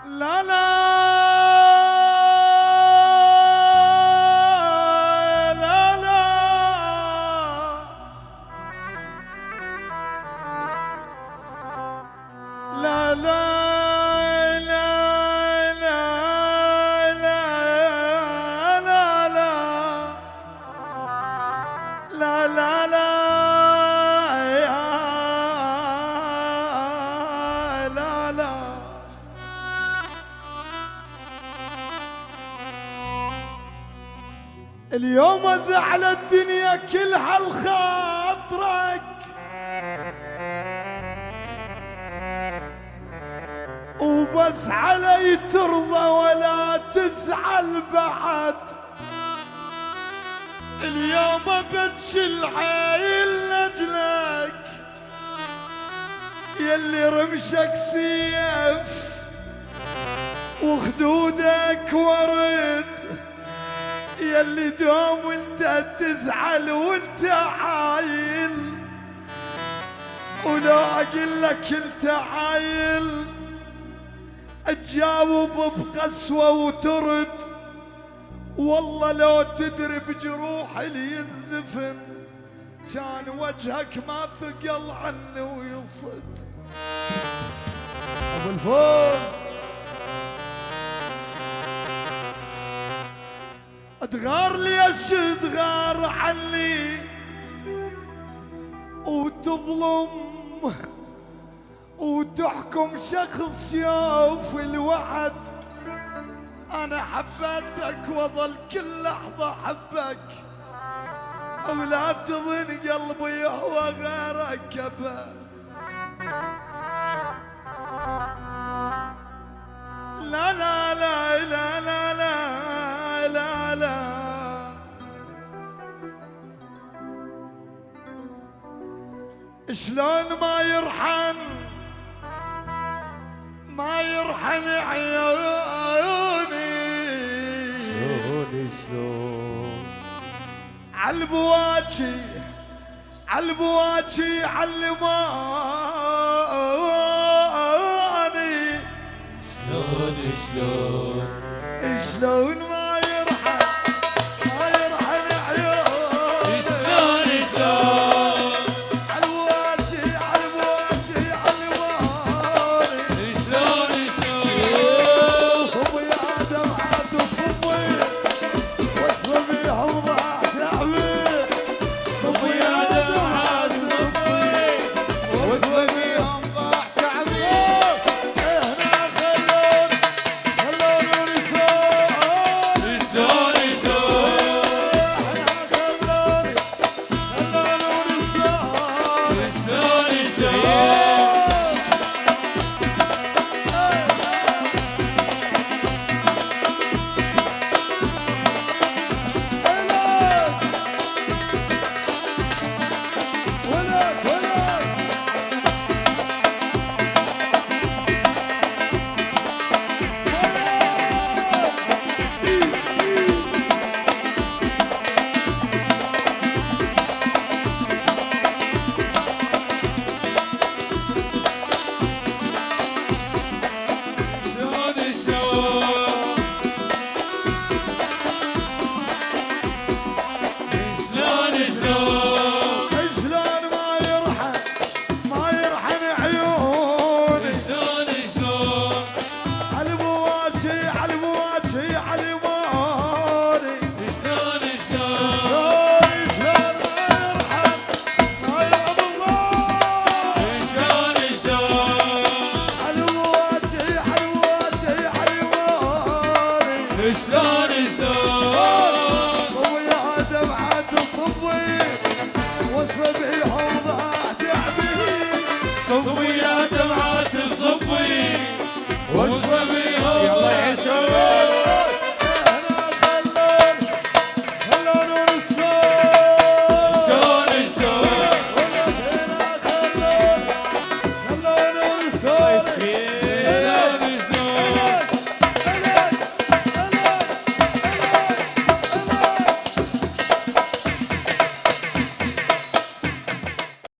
لا لا لا لا لا لا اليوم زعل الدنيا كلها لخاطرك وبس علي ترضى ولا تزعل بعد. اليوم بتشي العايل لجلك يلي رمشك سيف وخدودك ورد، يلي دوم وانت تزعل وانت عايل، ولو اقول لك انت عايل تجاوب بقسوة وترد. والله لو تدري بجروح اللي ينزفن كان وجهك ما ثقل عني ويصد. ابو الفوز تغار ليش تغار عني وتظلم وتحكم شخص يوف الوعد. انا حبيتك واظل كل لحظة احبك، ولا تظن قلبي هو غيرك ابد. لا لا لا لا لا لا لا لا شلون ما يرحم عيوني، شلون عالبواجي علماني. شلون شلون ما